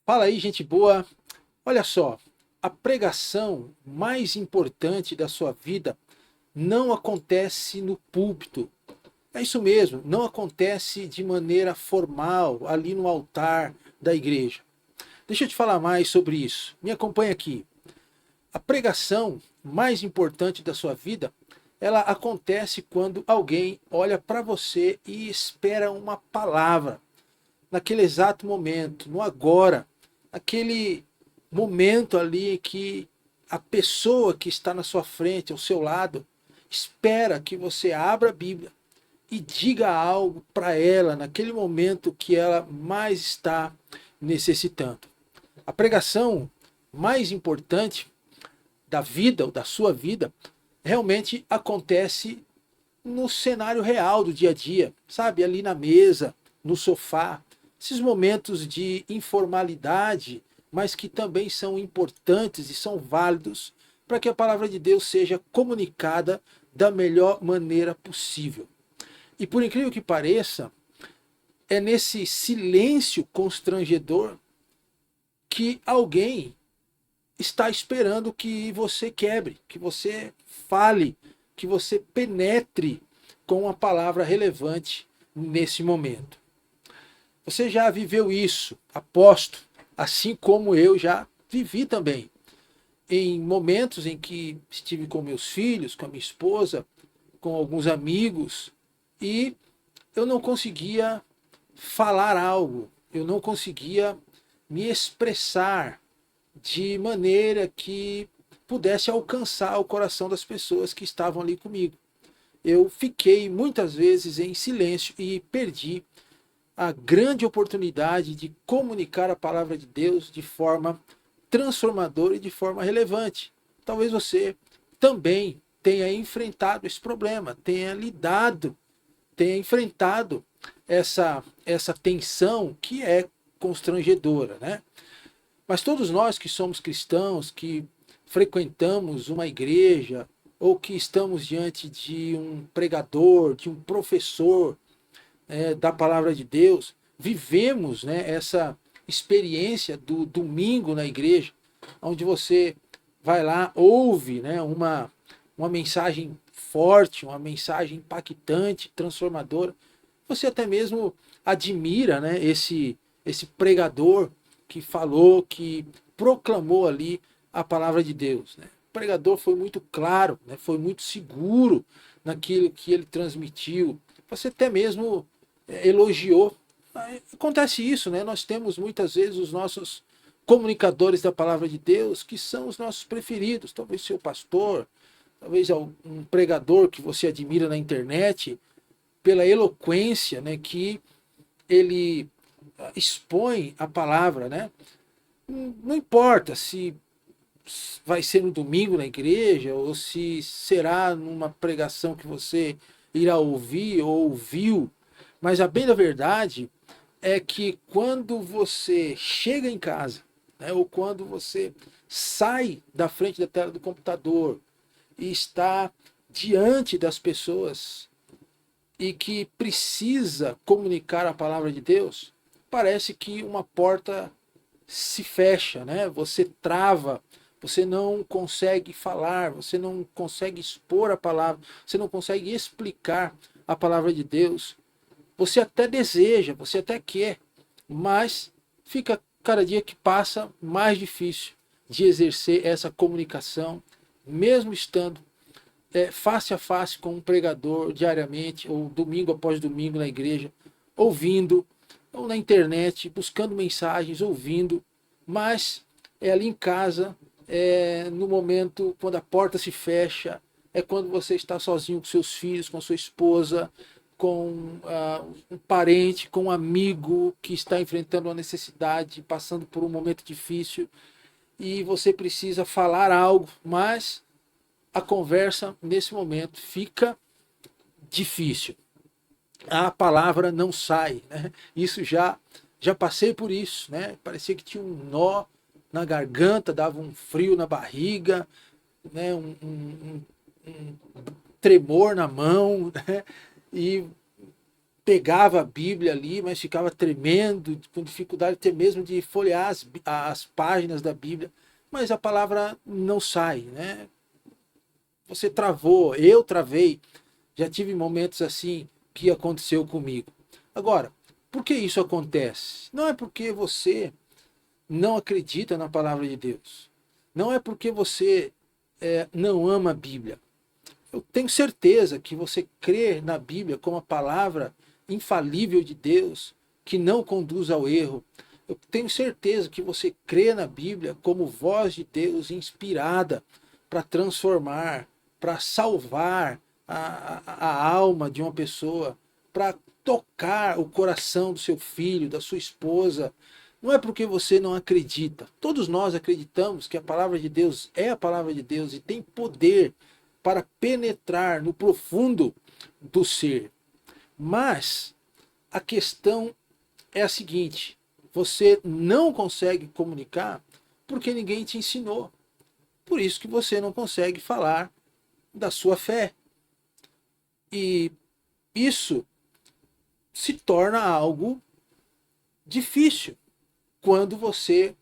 Fala aí, gente boa. Olha só, a pregação mais importante da sua vida não acontece no púlpito. É isso mesmo, não acontece de maneira formal, ali no altar da igreja. Deixa eu te falar mais sobre isso. Me acompanha aqui. A pregação mais importante da sua vida, ela acontece quando alguém olha para você e espera uma palavra naquele exato momento, no agora, aquele momento ali que a pessoa que está na sua frente, ao seu lado, espera que você abra a Bíblia e diga algo para ela naquele momento que ela mais está necessitando. A pregação mais importante da vida ou da sua vida realmente acontece no cenário real do dia a dia, sabe? Ali na mesa, no sofá. Esses momentos de informalidade, mas que também são importantes e são válidos para que a palavra de Deus seja comunicada da melhor maneira possível. E por incrível que pareça, é nesse silêncio constrangedor que alguém está esperando que você quebre, que você fale, que você penetre com uma palavra relevante nesse momento. Você já viveu isso, aposto, assim como eu já vivi também. Em momentos em que estive com meus filhos, com a minha esposa, com alguns amigos, e eu não conseguia falar algo, eu não conseguia me expressar de maneira que pudesse alcançar o coração das pessoas que estavam ali comigo. Eu fiquei muitas vezes em silêncio e perdi a grande oportunidade de comunicar a palavra de Deus de forma transformadora e de forma relevante. Talvez você também tenha enfrentado esse problema, tenha lidado, tenha enfrentado essa tensão que é constrangedora, né? Mas todos nós que somos cristãos, que frequentamos uma igreja, ou que estamos diante de um pregador, de um professor da palavra de Deus, vivemos, né, essa experiência do domingo na igreja, onde você vai lá, ouve, né, uma mensagem forte, uma mensagem impactante, transformadora. Você até mesmo admira, né, esse pregador que falou, que proclamou ali a palavra de Deus. Né? O pregador foi muito claro, né? Foi muito seguro naquilo que ele transmitiu. Você até mesmo elogiou. Acontece isso, né? Nós temos muitas vezes os nossos comunicadores da palavra de Deus, que são os nossos preferidos. Talvez seu pastor, talvez um pregador que você admira na internet, pela eloquência, né, que ele expõe a palavra, né? Não importa se vai ser no domingo na igreja ou se será numa pregação que você irá ouvir ou ouviu, mas a bem da verdade é que quando você chega em casa, né, ou quando você sai da frente da tela do computador e está diante das pessoas e que precisa comunicar a palavra de Deus, parece que uma porta se fecha, né? Você trava, você não consegue falar, você não consegue expor a palavra, você não consegue explicar a palavra de Deus. Você até deseja, você até quer, mas fica cada dia que passa mais difícil de exercer essa comunicação, mesmo estando face a face com um pregador diariamente, ou domingo após domingo na igreja, ouvindo, ou na internet, buscando mensagens, ouvindo, mas é ali em casa, no momento quando a porta se fecha, é quando você está sozinho com seus filhos, com sua esposa, com um parente, com um amigo que está enfrentando uma necessidade, passando por um momento difícil, e você precisa falar algo, mas a conversa nesse momento fica difícil. A palavra não sai, né? Isso já passei por isso, né? Parecia que tinha um nó na garganta, dava um frio na barriga, né? Um tremor na mão, né? E pegava a Bíblia ali, mas ficava tremendo, com dificuldade até mesmo de folhear as páginas da Bíblia, mas a palavra não sai, né? Você travou, eu travei, já tive momentos assim que aconteceu comigo. Agora, por que isso acontece? Não é porque você não acredita na palavra de Deus. Não é porque você não ama a Bíblia. Eu tenho certeza que você crê na Bíblia como a palavra infalível de Deus, que não conduz ao erro. Eu tenho certeza que você crê na Bíblia como voz de Deus inspirada para transformar, para salvar a alma de uma pessoa, para tocar o coração do seu filho, da sua esposa. Não é porque você não acredita. Todos nós acreditamos que a palavra de Deus é a palavra de Deus e tem poder para penetrar no profundo do ser. Mas a questão é a seguinte: você não consegue comunicar porque ninguém te ensinou. Por isso que você não consegue falar da sua fé. E isso se torna algo difícil quando você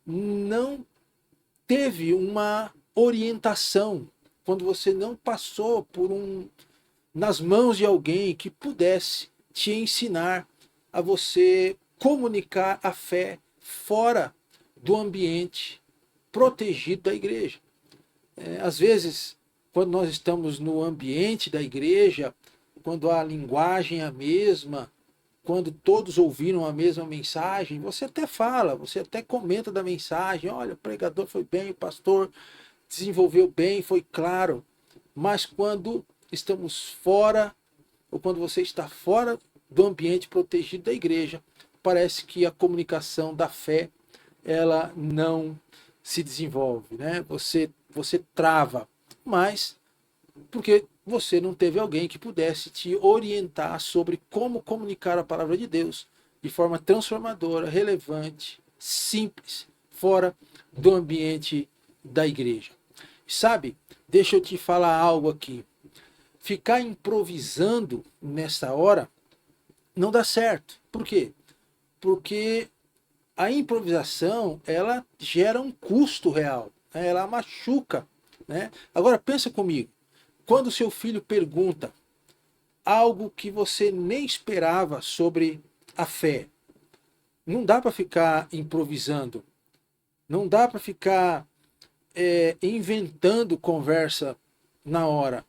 não teve uma orientação, quando você não passou nas mãos de alguém que pudesse te ensinar a você comunicar a fé fora do ambiente protegido da igreja. Às vezes, quando nós estamos no ambiente da igreja, quando a linguagem é a mesma, quando todos ouviram a mesma mensagem, você até fala, você até comenta da mensagem, olha, o pregador foi bem, o pastor desenvolveu bem, foi claro. Mas quando estamos fora, ou quando você está fora do ambiente protegido da igreja, parece que a comunicação da fé, ela não se desenvolve, né? Você trava, mas porque você não teve alguém que pudesse te orientar sobre como comunicar a palavra de Deus de forma transformadora, relevante, simples, fora do ambiente da igreja. Sabe, deixa eu te falar algo aqui. Ficar improvisando nessa hora não dá certo. Por quê? Porque a improvisação, ela gera um custo real, né? Ela machuca, né? Agora pensa comigo, quando seu filho pergunta algo que você nem esperava sobre a fé, não dá para ficar improvisando, não dá para ficar inventando conversa na hora,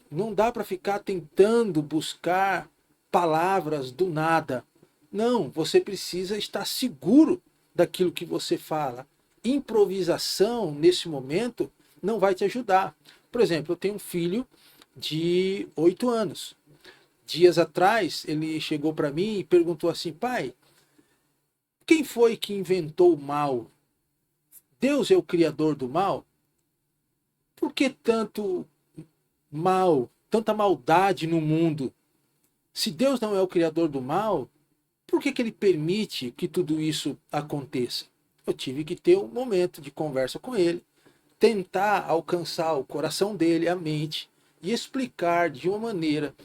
não dá para ficar tentando buscar palavras do nada. Não, você precisa estar seguro daquilo que você fala. Improvisação, nesse momento, não vai te ajudar. Por exemplo, eu tenho um filho de 8 anos. Dias atrás, ele chegou para mim e perguntou assim: pai, quem foi que inventou o mal? Deus é o criador do mal? Por que tanto mal, tanta maldade no mundo? Se Deus não é o criador do mal, por que ele permite que tudo isso aconteça? Eu tive que ter um momento de conversa com ele, tentar alcançar o coração dele, a mente, e explicar de uma maneira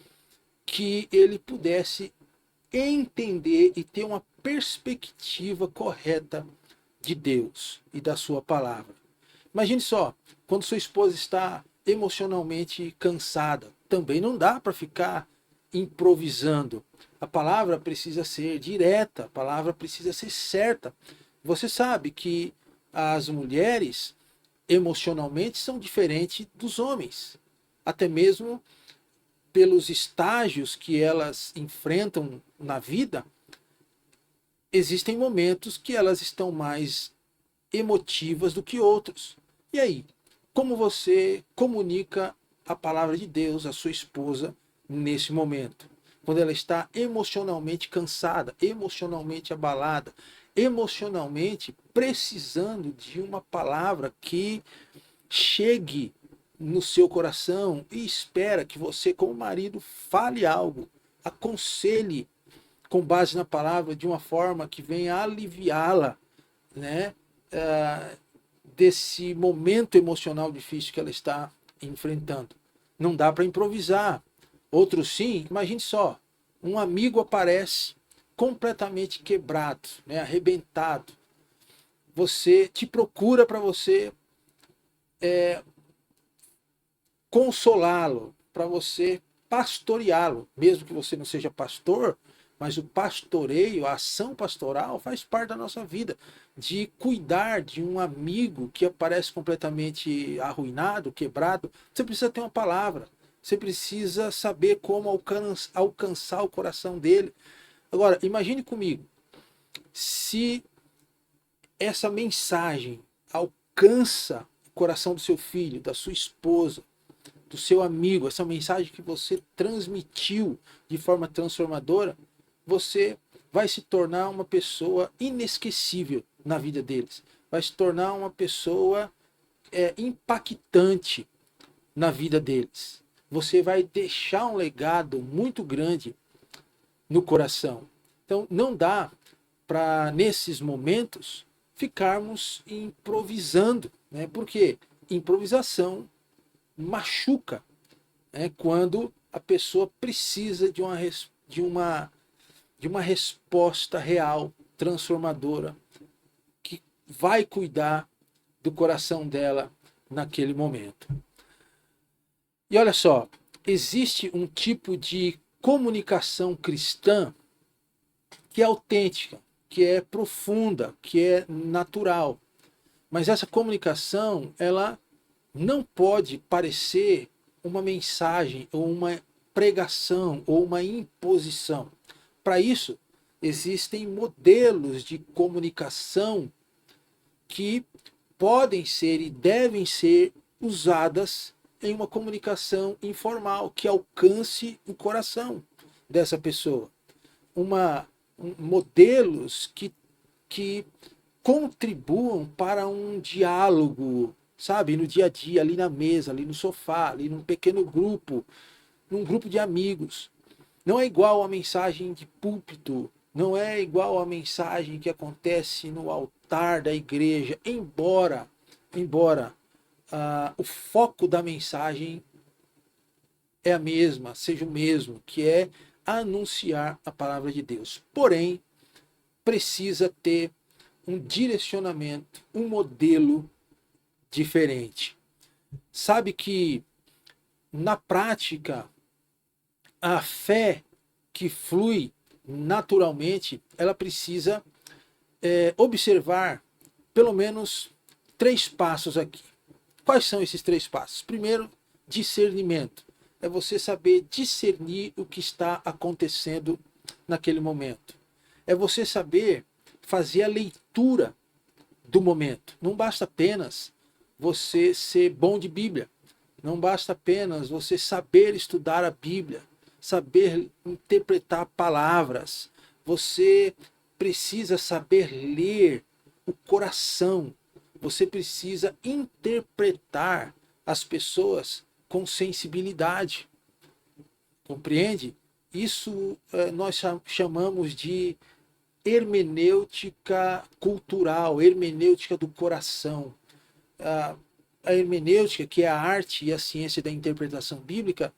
que ele pudesse entender e ter uma perspectiva correta de Deus e da sua palavra. Imagine só, quando sua esposa está emocionalmente cansada, também não dá para ficar improvisando. A palavra precisa ser direta, a palavra precisa ser certa. Você sabe que as mulheres emocionalmente são diferentes dos homens, até mesmo pelos estágios que elas enfrentam na vida. Existem momentos que elas estão mais emotivas do que outros. E aí, como você comunica a palavra de Deus à sua esposa nesse momento? Quando ela está emocionalmente cansada, emocionalmente abalada, emocionalmente precisando de uma palavra que chegue no seu coração e espera que você, como marido, fale algo, aconselhe com base na palavra de uma forma que venha aliviá-la, né, desse momento emocional difícil que ela está enfrentando. Não dá para improvisar. Outros sim, imagine só, um amigo aparece completamente quebrado, né, arrebentado. Você te procura para você consolá-lo, para você pastoreá-lo, mesmo que você não seja pastor, mas o pastoreio, a ação pastoral faz parte da nossa vida, de cuidar de um amigo que aparece completamente arruinado, quebrado. Você precisa ter uma palavra, você precisa saber como alcançar o coração dele. Agora, imagine comigo, se essa mensagem alcança o coração do seu filho, da sua esposa, do seu amigo, essa mensagem que você transmitiu de forma transformadora, você vai se tornar uma pessoa inesquecível na vida deles. Vai se tornar uma pessoa impactante na vida deles. Você vai deixar um legado muito grande no coração. Então, não dá para, nesses momentos, ficarmos improvisando, né? Porque improvisação machuca, né? Quando a pessoa precisa de uma resposta real, transformadora, que vai cuidar do coração dela naquele momento. E olha só, existe um tipo de comunicação cristã que é autêntica, que é profunda, que é natural. Mas essa comunicação, ela não pode parecer uma mensagem ou uma pregação ou uma imposição. Para isso, existem modelos de comunicação que podem ser e devem ser usadas em uma comunicação informal que alcance o coração dessa pessoa. Modelos que contribuam para um diálogo, sabe, no dia a dia, ali na mesa, ali no sofá, ali num pequeno grupo, num grupo de amigos. Não é igual a mensagem de púlpito, não é igual a mensagem que acontece no altar da igreja, embora o foco da mensagem é a mesma, seja o mesmo, que é anunciar a palavra de Deus. Porém, precisa ter um direcionamento, um modelo diferente. Sabe que, na prática, a fé que flui naturalmente, ela precisa observar pelo menos 3 passos aqui. Quais são esses 3 passos? Primeiro, discernimento. É você saber discernir o que está acontecendo naquele momento. É você saber fazer a leitura do momento. Não basta apenas você ser bom de Bíblia. Não basta apenas você saber estudar a Bíblia, saber interpretar palavras. Você precisa saber ler o coração. Você precisa interpretar as pessoas com sensibilidade. Compreende? Isso nós chamamos de hermenêutica cultural, hermenêutica do coração. A hermenêutica, que é a arte e a ciência da interpretação bíblica,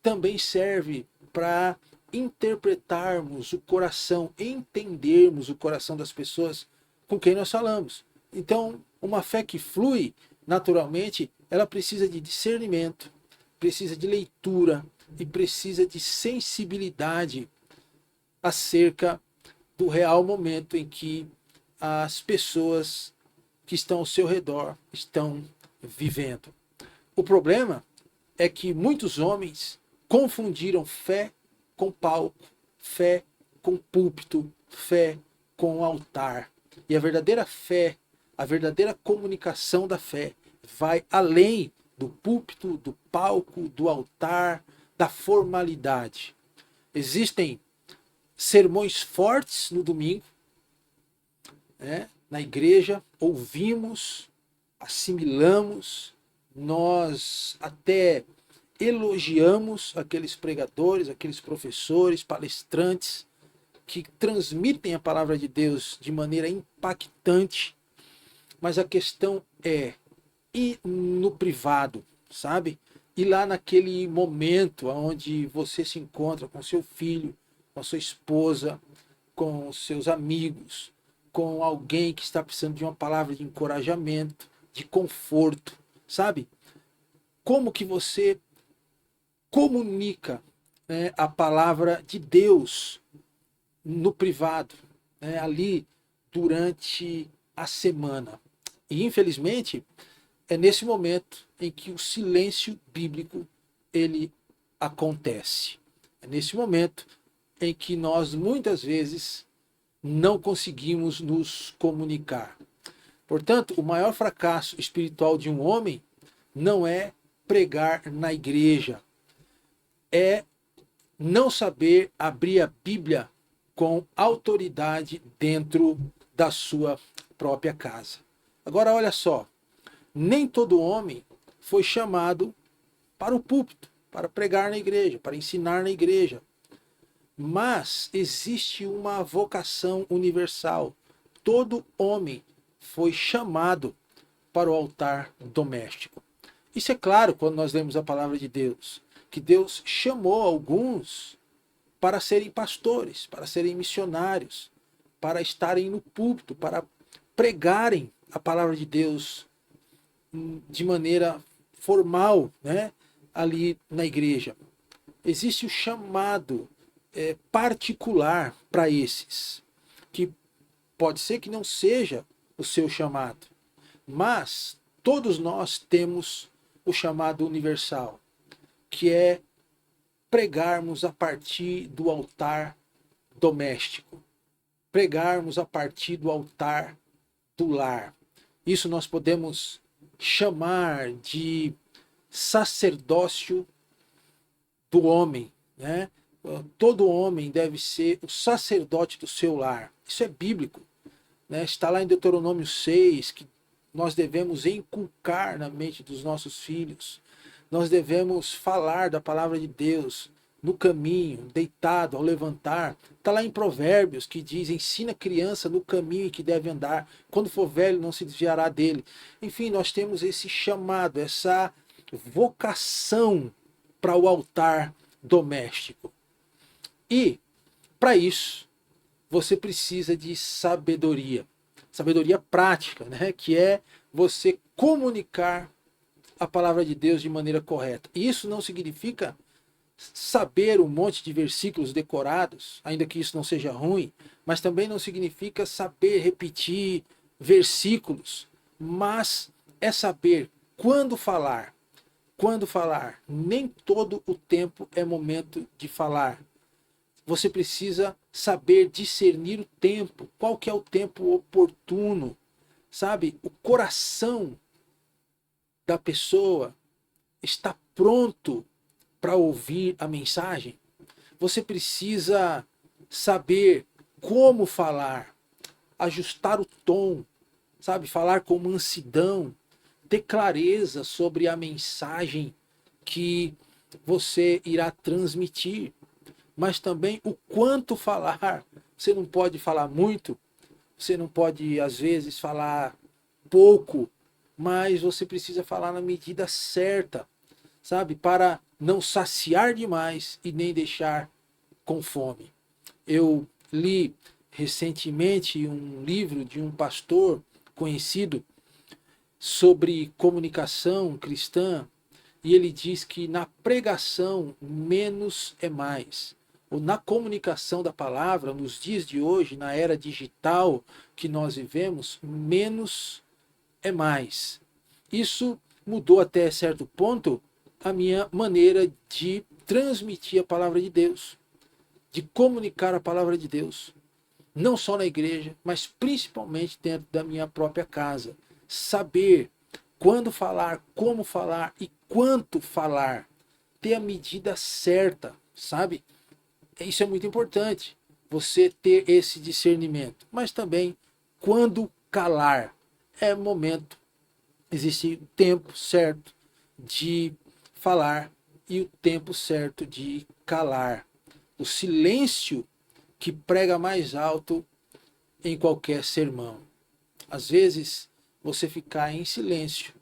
também serve para interpretarmos o coração, entendermos o coração das pessoas com quem nós falamos. Então, uma fé que flui naturalmente, ela precisa de discernimento, precisa de leitura e precisa de sensibilidade acerca do real momento em que as pessoas que estão ao seu redor estão vivendo. O problema é que muitos homens confundiram fé com palco, fé com púlpito, fé com altar. E a verdadeira fé, a verdadeira comunicação da fé vai além do púlpito, do palco, do altar, da formalidade. Existem sermões fortes no domingo, né? Na igreja, ouvimos, assimilamos, nós até elogiamos aqueles pregadores, aqueles professores, palestrantes que transmitem a palavra de Deus de maneira impactante, mas a questão é ir no privado, sabe? Ir lá naquele momento onde você se encontra com seu filho, com a sua esposa, com os seus amigos, com alguém que está precisando de uma palavra de encorajamento, de conforto, sabe? Como que você comunica, né, a palavra de Deus no privado, né, ali durante a semana. E infelizmente é nesse momento em que o silêncio bíblico ele acontece. É nesse momento em que nós muitas vezes não conseguimos nos comunicar. Portanto, o maior fracasso espiritual de um homem não é pregar na igreja, é não saber abrir a Bíblia com autoridade dentro da sua própria casa. Agora, olha só, nem todo homem foi chamado para o púlpito, para pregar na igreja, para ensinar na igreja. Mas existe uma vocação universal. Todo homem foi chamado para o altar doméstico. Isso é claro quando nós lemos a palavra de Deus, que Deus chamou alguns para serem pastores, para serem missionários, para estarem no púlpito, para pregarem a palavra de Deus de maneira formal, né, ali na igreja. Existe o chamado particular para esses, que pode ser que não seja o seu chamado, mas todos nós temos o chamado universal, que é pregarmos a partir do altar doméstico, pregarmos a partir do altar do lar. Isso nós podemos chamar de sacerdócio do homem, né? Todo homem deve ser o sacerdote do seu lar. Isso é bíblico, né? Está lá em Deuteronômio 6, que nós devemos inculcar na mente dos nossos filhos. Nós devemos falar da palavra de Deus no caminho, deitado, ao levantar. Está lá em Provérbios, que diz, ensina a criança no caminho em que deve andar. Quando for velho, não se desviará dele. Enfim, nós temos esse chamado, essa vocação para o altar doméstico. E, para isso, você precisa de sabedoria. Sabedoria prática, né? Que é você comunicar a palavra de Deus de maneira correta. E isso não significa saber um monte de versículos decorados, ainda que isso não seja ruim, mas também não significa saber repetir versículos, mas é saber quando falar. Quando falar. Nem todo o tempo é momento de falar. Você precisa saber discernir o tempo. Qual que é o tempo oportuno? Sabe? O coração da pessoa está pronto para ouvir a mensagem. Você precisa saber como falar, ajustar o tom, sabe? Falar com mansidão, ter clareza sobre a mensagem que você irá transmitir. Mas também o quanto falar. Você não pode falar muito, você não pode, às vezes, falar pouco, mas você precisa falar na medida certa, sabe? Para não saciar demais e nem deixar com fome. Eu li recentemente um livro de um pastor conhecido sobre comunicação cristã, e ele diz que na pregação menos é mais. Ou na comunicação da palavra, nos dias de hoje, na era digital que nós vivemos, menos é mais. Isso mudou até certo ponto a minha maneira de transmitir a palavra de Deus, de comunicar a palavra de Deus, não só na igreja, mas principalmente dentro da minha própria casa. Saber quando falar, como falar e quanto falar, ter a medida certa, sabe? Isso é muito importante, você ter esse discernimento, mas também quando calar. É momento, existe o tempo certo de falar e o tempo certo de calar. O silêncio que prega mais alto em qualquer sermão. Às vezes, você ficar em silêncio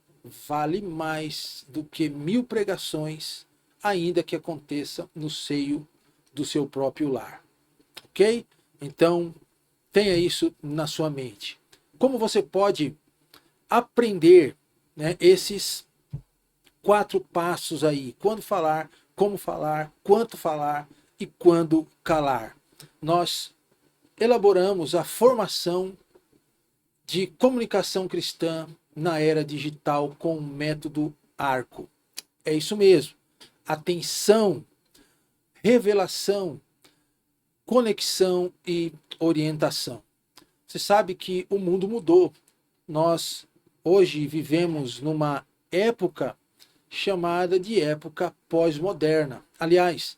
vale mais do que 1000 pregações, ainda que aconteça no seio do seu próprio lar. ok? Então, tenha isso na sua mente. Como você pode aprender, né, esses 4 passos aí? Quando falar, como falar, quanto falar e quando calar. Nós elaboramos a formação de comunicação cristã na era digital com o método ARCO. É isso mesmo. Atenção, revelação, conexão e orientação. Você sabe que o mundo mudou. Nós hoje vivemos numa época chamada de época pós-moderna. Aliás,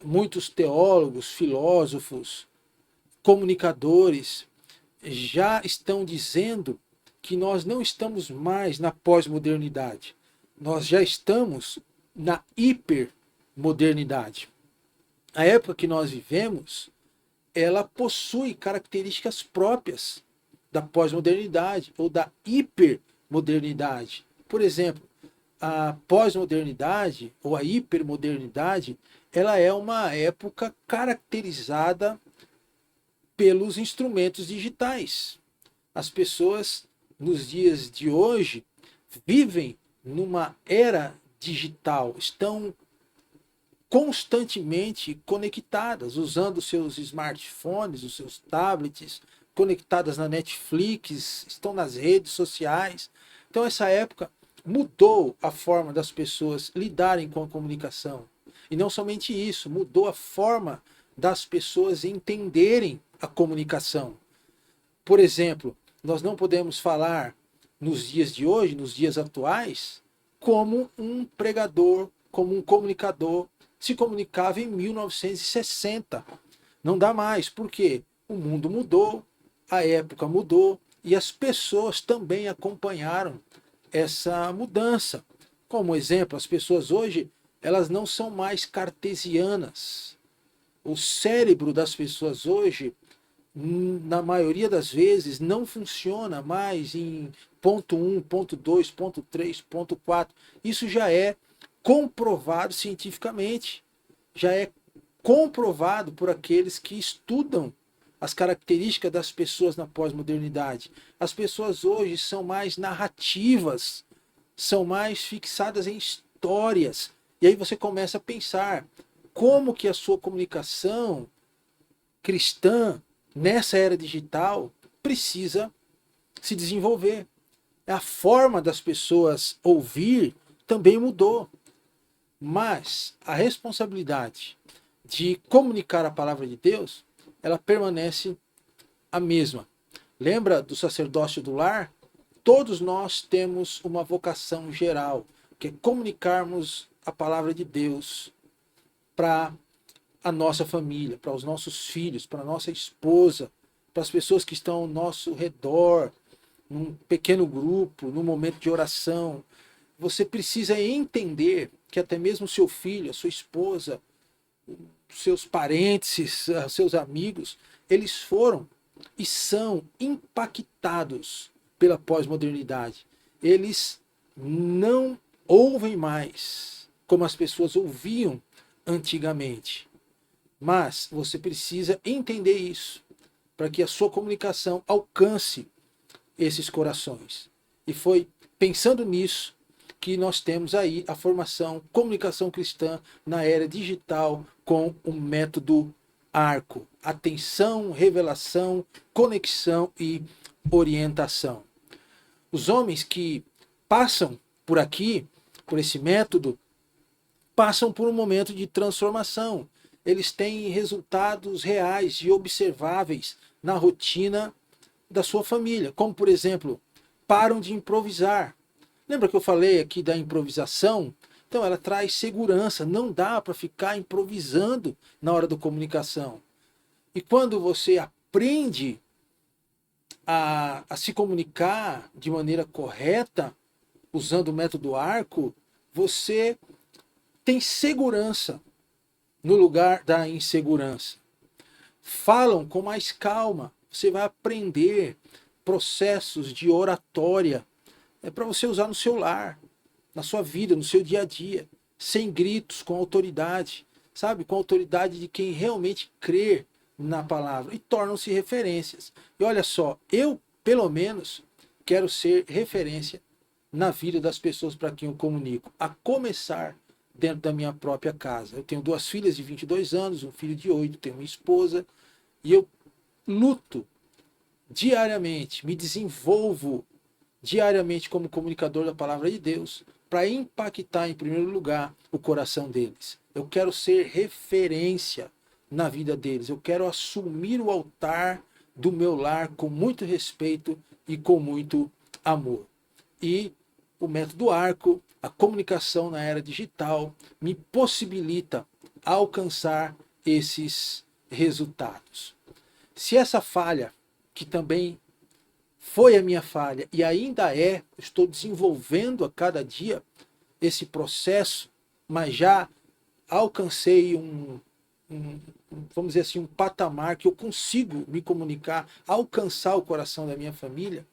muitos teólogos, filósofos, comunicadores já estão dizendo que nós não estamos mais na pós-modernidade. Nós já estamos na hipermodernidade. A época que nós vivemos, ela possui características próprias da pós-modernidade ou da hipermodernidade. Por exemplo, a pós-modernidade ou a hipermodernidade, ela é uma época caracterizada pelos instrumentos digitais. As pessoas, nos dias de hoje, vivem numa era digital, estão constantemente conectadas, usando seus smartphones, os seus tablets, conectadas na Netflix, estão nas redes sociais. Então, essa época mudou a forma das pessoas lidarem com a comunicação. E não somente isso, mudou a forma das pessoas entenderem a comunicação. Por exemplo, nós não podemos falar nos dias de hoje, nos dias atuais, como um pregador, como um comunicador se comunicava em 1960. Não dá mais, porque o mundo mudou, a época mudou e as pessoas também acompanharam essa mudança. Como exemplo, as pessoas hoje, elas não são mais cartesianas. O cérebro das pessoas hoje, na maioria das vezes, não funciona mais em ponto 1, ponto 2, ponto 3, ponto 4. Isso já é comprovado cientificamente, já é comprovado por aqueles que estudam as características das pessoas na pós-modernidade. As pessoas hoje são mais narrativas, são mais fixadas em histórias. E aí você começa a pensar como que a sua comunicação cristã nessa era digital precisa se desenvolver. A forma das pessoas ouvir também mudou. Mas a responsabilidade de comunicar a palavra de Deus, ela permanece a mesma. Lembra do sacerdócio do lar? Todos nós temos uma vocação geral, que é comunicarmos a palavra de Deus para a nossa família, para os nossos filhos, para a nossa esposa, para as pessoas que estão ao nosso redor, num pequeno grupo, num momento de oração. Você precisa entender que até mesmo o seu filho, a sua esposa, seus parentes, seus amigos, eles foram e são impactados pela pós-modernidade. Eles não ouvem mais como as pessoas ouviam antigamente. Mas você precisa entender isso para que a sua comunicação alcance esses corações. E foi pensando nisso que nós temos aí a formação Comunicação Cristã na era digital com o método ARCO. Atenção, revelação, conexão e orientação. Os homens que passam por aqui, por esse método, passam por um momento de transformação. Eles têm resultados reais e observáveis na rotina da sua família. Como, por exemplo, param de improvisar. Lembra que eu falei aqui da improvisação? Então ela traz segurança, não dá para ficar improvisando na hora da comunicação. E quando você aprende a se comunicar de maneira correta, usando o método ARCO, você tem segurança no lugar da insegurança. Falam com mais calma, você vai aprender processos de oratória. É para você usar no seu lar, na sua vida, no seu dia a dia, sem gritos, com autoridade, sabe? Com autoridade de quem realmente crê na palavra e tornam-se referências. E olha só, eu, pelo menos, quero ser referência na vida das pessoas para quem eu comunico, a começar dentro da minha própria casa. Eu tenho 2 filhas de 22 anos, um filho de 8, tenho uma esposa, e eu luto diariamente, me desenvolvo diariamente como comunicador da palavra de Deus, para impactar em primeiro lugar o coração deles. Eu quero ser referência na vida deles. Eu quero assumir o altar do meu lar com muito respeito e com muito amor. E o método Arco, a comunicação na era digital, me possibilita alcançar esses resultados. Se essa falha, que também foi a minha falha e ainda é, estou desenvolvendo a cada dia esse processo, mas já alcancei vamos dizer assim, um patamar que eu consigo me comunicar, alcançar o coração da minha família.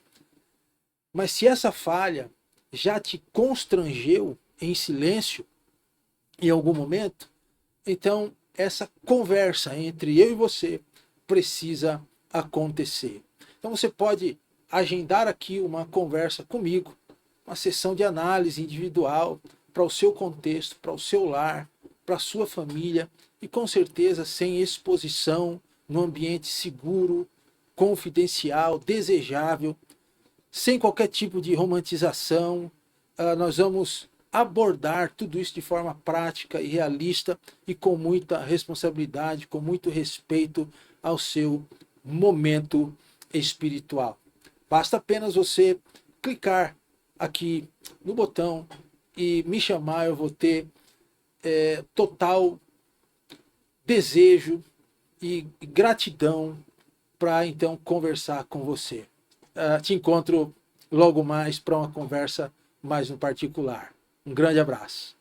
Mas se essa falha já te constrangeu em silêncio em algum momento, então essa conversa entre eu e você precisa acontecer. Então você pode agendar aqui uma conversa comigo, uma sessão de análise individual para o seu contexto, para o seu lar, para a sua família e com certeza sem exposição, num ambiente seguro, confidencial, desejável, sem qualquer tipo de romantização. Nós vamos abordar tudo isso de forma prática e realista e com muita responsabilidade, com muito respeito ao seu momento espiritual. Basta apenas você clicar aqui no botão e me chamar, eu vou ter total desejo e gratidão para então conversar com você. Te encontro logo mais para uma conversa mais no particular. Um grande abraço.